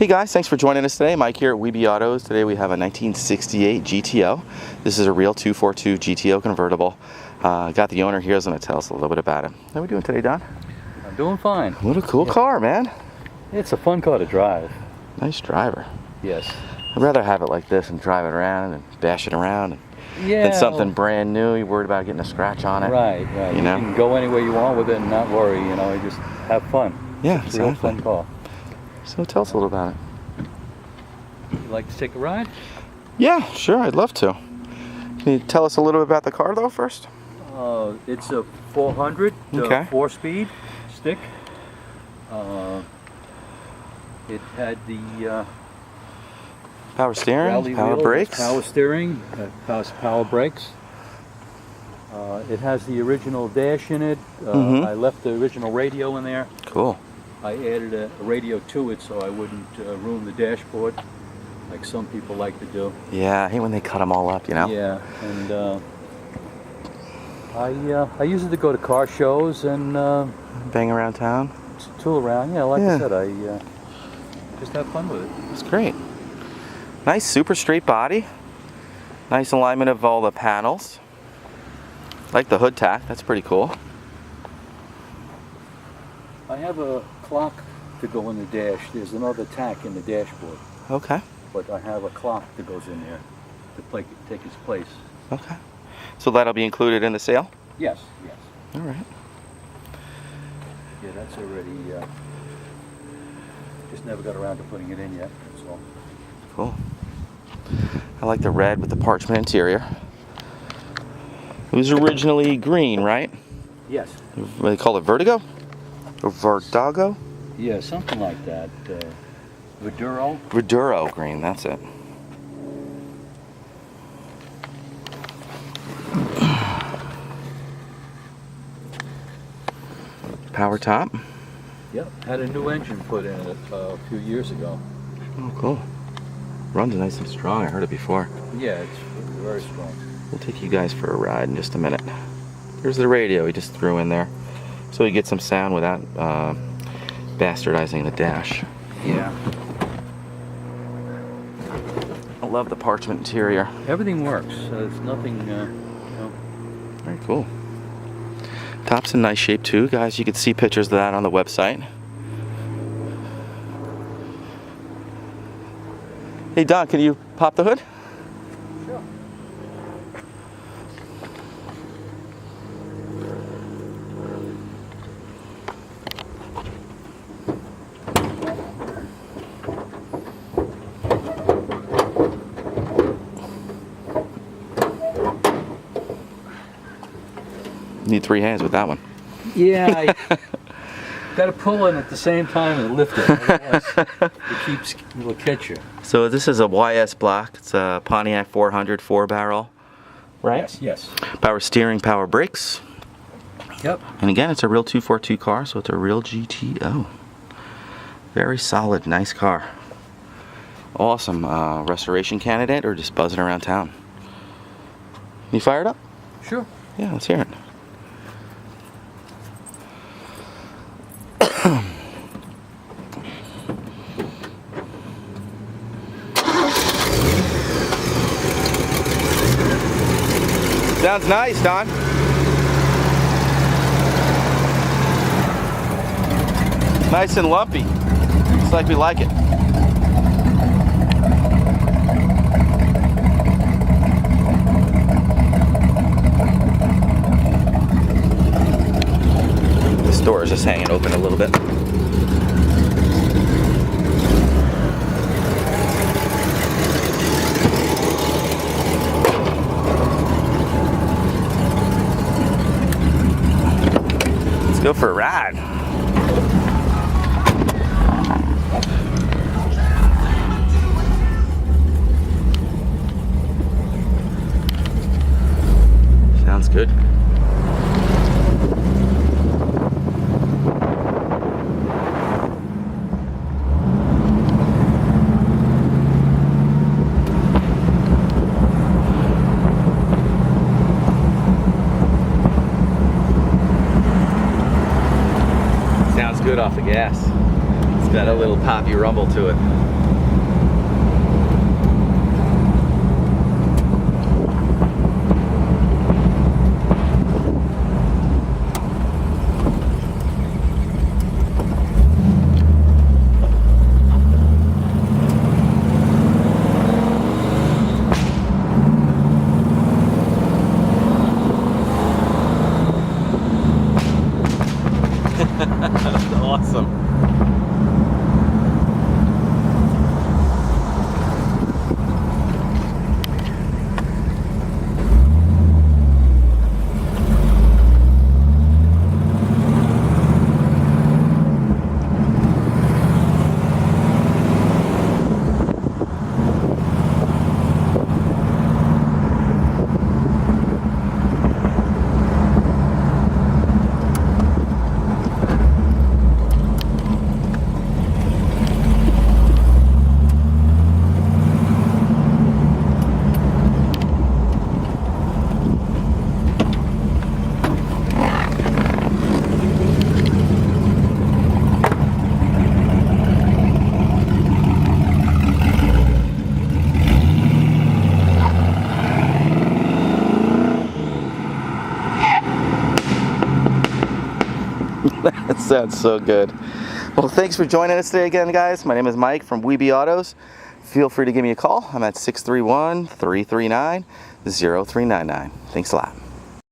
Hey guys, thanks for joining us today. Mike here at WeBe Autos. Today we have a 1968 GTO. This is a real 242 GTO convertible. Got the owner here, who's going to tell us a little bit about it. How are we doing today, Don? I'm doing fine. What a cool car, man. It's a fun car to drive. Nice driver. Yes. I'd rather have it like this and drive it around and bash it around. Than something brand new. You're worried about getting a scratch on it. Right. You know? Can go anywhere you want with it and not worry, you know, just have fun. Yeah, it's a real fun car. So tell us a little about it. You'd like to take a ride? Yeah, sure, I'd love to. Can you tell us a little bit about the car though first? It's a 400 4-speed stick. It had the power steering, power brakes. Power steering, power brakes. It has the original dash in it. I left the original radio in there. Cool. I added a radio to it so I wouldn't ruin the dashboard like some people like to do. Yeah, I hate when they cut them all up, you know? Yeah, and I use it to go to car shows and bang around town. Tool around, yeah. Like I said, I just have fun with it. It's great. Nice, super straight body. Nice alignment of all the panels. Like the hood tack. That's pretty cool. I have a clock to go in the dash. There's another tack in the dashboard. Okay. But I have a clock that goes in there to take its place. Okay. So that'll be included in the sale? Yes. All right. Yeah, that's already, just never got around to putting it in yet, that's all. Cool. I like the red with the Parchment Interior. It was originally green, right? Yes. They call it Vertigo? Or Verdoro? Yeah, something like that. Verdoro? Verdoro green, that's it. Power top? Yep, had a new engine put in it a few years ago. Oh, cool. Runs nice and strong, I heard it before. Yeah, it's very strong. We'll take you guys for a ride in just a minute. Here's the radio he just threw in there, so you get some sound without bastardizing the dash. Yeah. I love the Parchment Interior. Everything works. It's nothing, you know. Very cool. Top's in nice shape too, guys. You can see pictures of that on the website. Hey Don, can you pop the hood? Sure. Need 3 hands with that one. Yeah, got to pull in at the same time and lift it. Otherwise, it'll catch you. So this is a YS block. It's a Pontiac 400 4-barrel, right? Yes. Power steering, power brakes. Yep. And again, it's a real 242 car, so it's a real GTO. Very solid, nice car. Awesome. Restoration candidate or just buzzing around town? You fired up? Sure. Yeah, let's hear it. Sounds nice, Don. Nice and lumpy. It's like we like it. This door is just hanging open a little bit. Go for a ride. Sounds good. good off the gas. It's got a little poppy rumble to it. That sounds so good. Well, thanks for joining us today again, guys. My name is Mike from WeBe Autos. Feel free to give me a call. I'm at 631-339-0399. Thanks a lot.